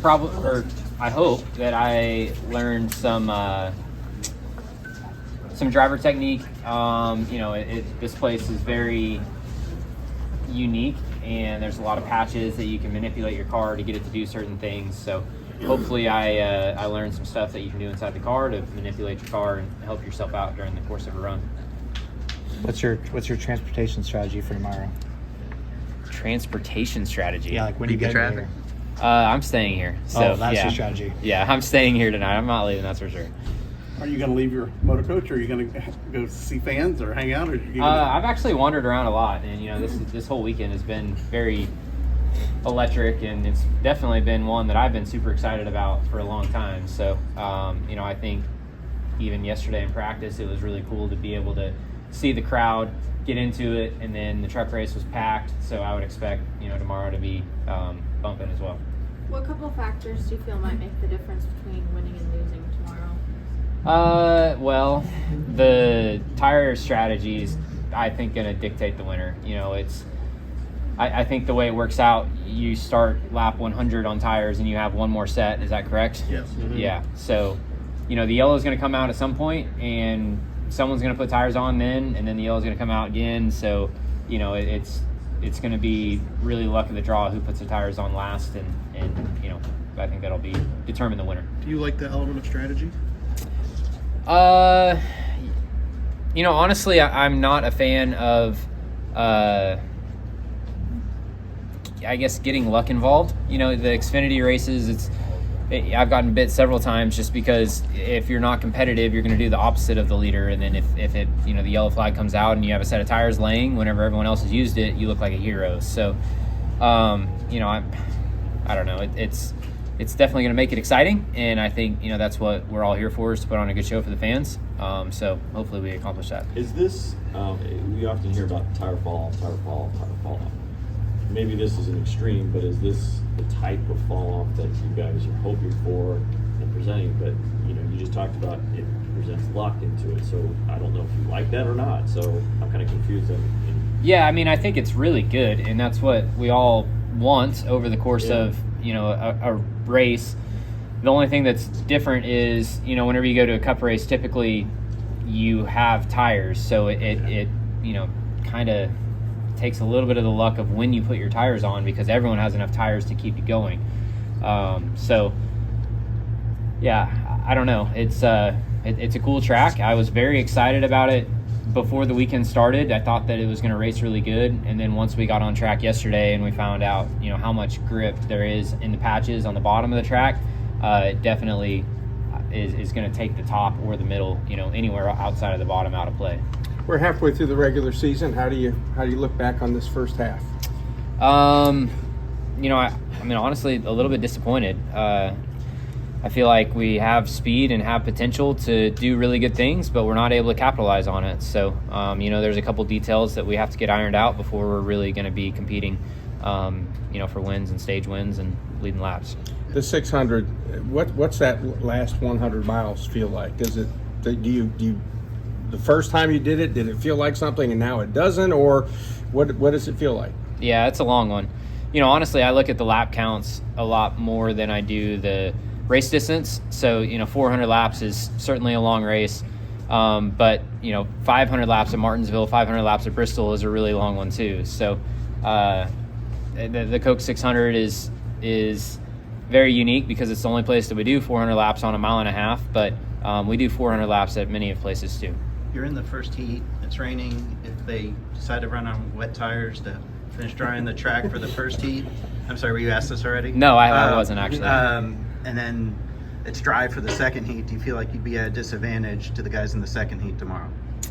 I hope that I learned some driver technique. This place is very unique, and there's a lot of patches that you can manipulate your car to get it to do certain things. So hopefully I learned some stuff that you can do inside the car to manipulate your car and help yourself out during the course of a run. What's your transportation strategy for tomorrow? Transportation strategy? Yeah, like when you get traffic. I'm staying here. So, that's your strategy. Yeah, I'm staying here tonight. I'm not leaving, that's for sure. Are you going to leave your motor coach, or are you going to go see fans or hang out? Or I've actually wandered around a lot, and this whole weekend has been very electric, and it's definitely been one that I've been super excited about for a long time. So, I think even yesterday in practice, it was really cool to be able to see the crowd get into it, and then the truck race was packed. So I would expect tomorrow to be bumping as well. What couple factors do you feel might make the difference between winning and losing tomorrow? Well, the tire strategies, I think, going to dictate the winner. I think the way it works out, you start lap 100 on tires and you have one more set. Is that correct? Yes. Mm-hmm. Yeah. So, the yellow is going to come out at some point, and someone's going to put tires on then, and then the yellow is going to come out again. So, it's going to be really luck of the draw who puts the tires on last, and I think that'll determine the winner. Do you like the element of strategy? Honestly, I'm not a fan of, I guess, getting luck involved. The Xfinity races, I've gotten bit several times just because if you're not competitive, you're going to do the opposite of the leader. And then if it, the yellow flag comes out and you have a set of tires laying whenever everyone else has used it, you look like a hero. So, I don't know. It's definitely going to make it exciting, and I think that's what we're all here for, is to put on a good show for the fans. So hopefully we accomplish that. Is this we often hear about tire fall off. Maybe this is an extreme, but is this the type of fall off that you guys are hoping for and presenting? But you just talked about it presents luck into it, so I don't know if you like that or not. So I'm kind of confused. Yeah, I think it's really good, and that's what we all want over the course of a race. The only thing that's different is whenever you go to a cup race, typically you have tires, so it kind of takes a little bit of the luck of when you put your tires on, because everyone has enough tires to keep you going. So yeah, I don't know, it's a cool track. I was very excited about it before the weekend started. I thought that it was going to race really good, and then once we got on track yesterday and we found out how much grip there is in the patches on the bottom of the track, it definitely is going to take the top or the middle, anywhere outside of the bottom, out of play. We're halfway through the regular season. How do you look back on this first half? Honestly, a little bit disappointed. I feel like we have speed and have potential to do really good things, but we're not able to capitalize on it. So, there's a couple details that we have to get ironed out before we're really going to be competing, for wins and stage wins and leading laps. The 600, what's that last 100 miles feel like? Do you the first time you did it feel like something and now it doesn't, or what does it feel like? Yeah, it's a long one. Honestly, I look at the lap counts a lot more than I do the race distance. So 400 laps is certainly a long race, but 500 laps at Martinsville, 500 laps at Bristol is a really long one too. So the Coke 600 is very unique because it's the only place that we do 400 laps on a mile and a half, but we do 400 laps at many of places too. You're in the first heat, it's raining. If they decide to run on wet tires to finish drying the track for the first heat, I'm sorry, were you asked this already? No, I wasn't actually. And then it's dry for the second heat. Do you feel like you'd be at a disadvantage to the guys in the second heat tomorrow?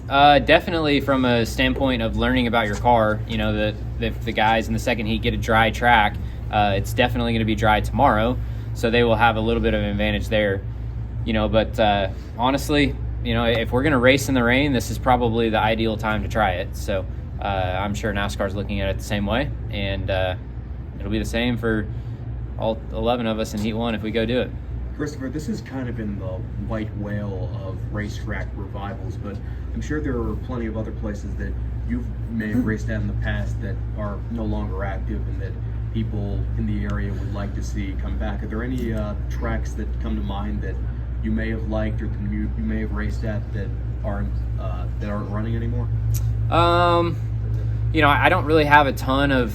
Definitely from a standpoint of learning about your car. If the guys in the second heat get a dry track, it's definitely going to be dry tomorrow, so they will have a little bit of an advantage there. But honestly, if we're going to race in the rain, this is probably the ideal time to try it. So I'm sure NASCAR's looking at it the same way, and it'll be the same for all 11 of us in Heat 1 if we go do it. Christopher, this is kind of in the white whale of racetrack revivals, but I'm sure there are plenty of other places that you may have raced at in the past that are no longer active and that people in the area would like to see come back. Are there any tracks that come to mind that you may have liked or that you may have raced at that aren't running anymore? I don't really have a ton of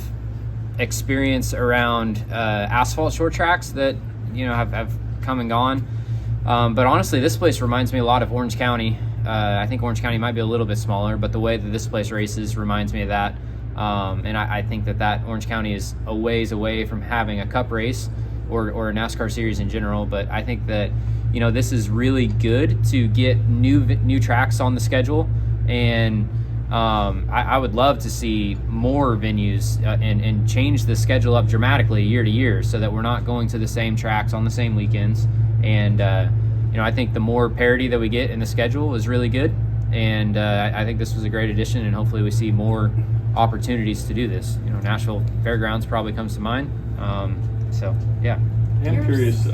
experience around asphalt short tracks that have come and gone. But honestly, this place reminds me a lot of Orange County. I think Orange County might be a little bit smaller, but the way that this place races reminds me of that. And I think that Orange County is a ways away from having a cup race or a NASCAR series in general. But I think that, this is really good to get new tracks on the schedule. And I would love to see more venues and change the schedule up dramatically year to year so that we're not going to the same tracks on the same weekends. And, I think the more parity that we get in the schedule is really good. And I think this was a great addition, and hopefully we see more opportunities to do this. Nashville Fairgrounds probably comes to mind. So, yeah. I'm curious, you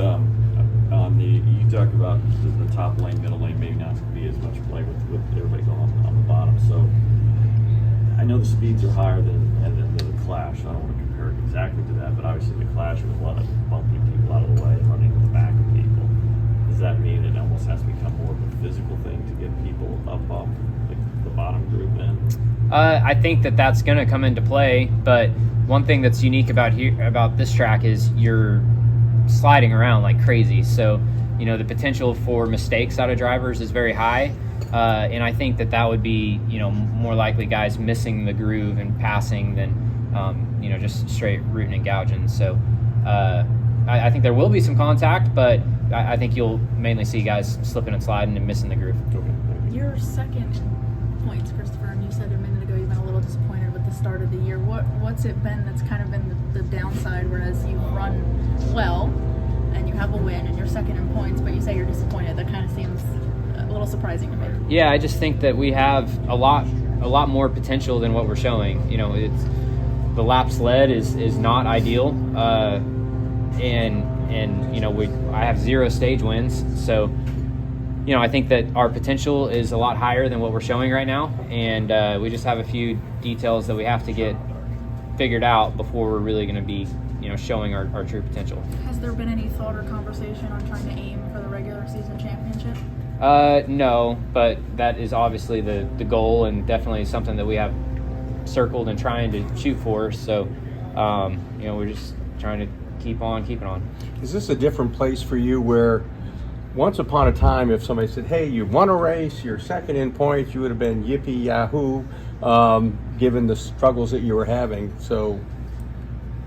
talked about the top lane, middle lane, maybe not be as much play with everybody going on the bottom. So I know the speeds are higher than the Clash. I don't want to compare it exactly to that, but obviously the Clash was a lot of bumping people out of the way and running with the back of people. Does that mean it almost has to become more of a physical thing to get people up off the bottom group then? I think that's going to come into play, but one thing that's unique about this track is you're sliding around like crazy. So, the potential for mistakes out of drivers is very high. And I think that would be, more likely guys missing the groove and passing than, just straight rooting and gouging. So I think there will be some contact, but I think you'll mainly see guys slipping and sliding and missing the groove. Your second points, Christopher, and you said a minute ago you've been a little disappointed with the start of the year. What's it been that's kind of been the downside, whereas you've run well and you have a win and you're second in points, but you say you're disappointed? That kind of seems a little surprising to me. Yeah, I just think that we have a lot more potential than what we're showing. It's the laps led is not ideal, and I have 0 stage wins, so I think that our potential is a lot higher than what we're showing right now, and we just have a few details that we have to get figured out before we're really going to be showing our true potential. Has there been any thought or conversation on trying to aim for the regular season championship? No, but that is obviously the goal, and definitely something that we have circled and trying to shoot for. So we're just trying to keep on keeping on. Is this a different place for you where once upon a time, if somebody said, hey, you won a race, you're second in points, you would have been yippee yahoo, given the struggles that you were having? So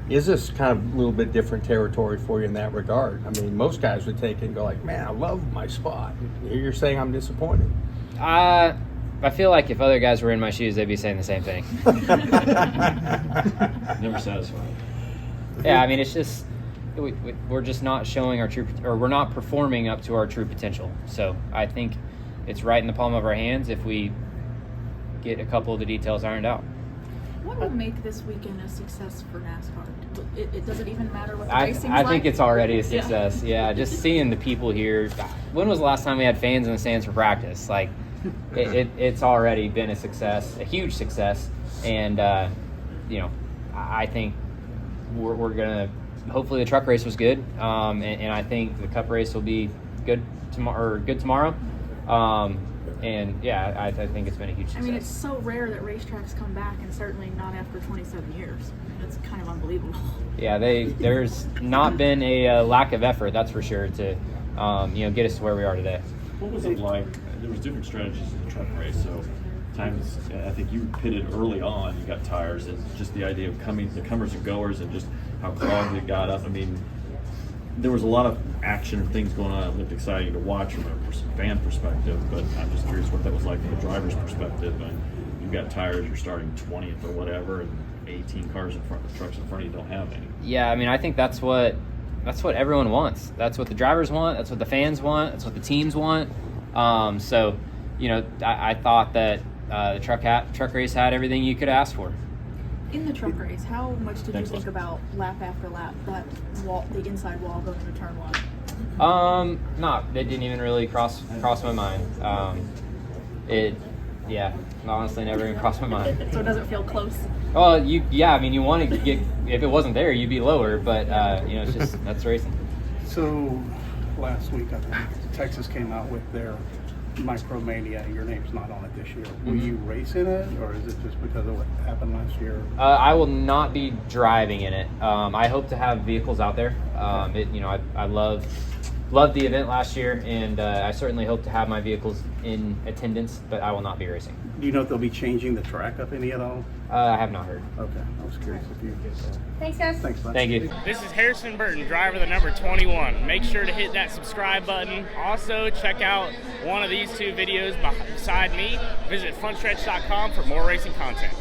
is this kind of a little bit different territory for you in that regard? I mean, most guys would take it and go like, man, I love my spot. You're saying I'm disappointed. I feel like if other guys were in my shoes, they'd be saying the same thing. Never satisfied. Yeah, I mean, it's just we're just not showing our true, or we're not performing up to our true potential. So I think it's right in the palm of our hands if we get a couple of the details ironed out. What will make this weekend a success for NASCAR? It doesn't even matter what the racing's I like? think it's already a success. Yeah, just seeing the people here. When was the last time we had fans in the stands for practice? Like, it's already been a success, a huge success. And, I think we're going to, hopefully the truck race was good. And I think the cup race will be good tomorrow. And yeah, I think it's been a huge success. I mean, it's so rare that racetracks come back, and certainly not after 27 years. It's kind of unbelievable. Yeah, there's not been a lack of effort, that's for sure, to get us to where we are today. What was it like? There was different strategies in the truck race. So times, I think you pitted early on. You got tires, and just the idea of the comers and goers, and just how clogged it got up. I mean, there was a lot of action and things going on. It looked exciting to watch from a fan perspective, but I'm just curious what that was like from a driver's perspective. And you've got tires, you're starting 20th or whatever, and 18 cars in front, the trucks in front of you don't have any. Yeah, I mean, I think that's what everyone wants. That's what the drivers want. That's what the fans want. That's what the teams want. So, I thought that the truck race had everything you could ask for. In the truck race, how much did you think about lap after lap, that wall, the inside wall going to turn one? It didn't even really cross my mind. Yeah, honestly, never even crossed my mind. So it doesn't feel close. Well, I mean, you want to get, if it wasn't there, you'd be lower, but, it's just, that's racing. So last week, I think Texas came out with their Micromania. Your name's not on it this year. Will you race in it, or is it just because of what happened last year? I will not be driving in it. I hope to have vehicles out there. I loved the event last year, and I certainly hope to have my vehicles in attendance, but I will not be racing. Do you know if they'll be changing the track up any at all? I have not heard. Okay, I was curious if you get that. Thanks, guys. Thanks, bud. Thank you. This is Harrison Burton, driver the number 21. Make sure to hit that subscribe button. Also, check out one of these two videos beside me. Visit frontstretch.com for more racing content.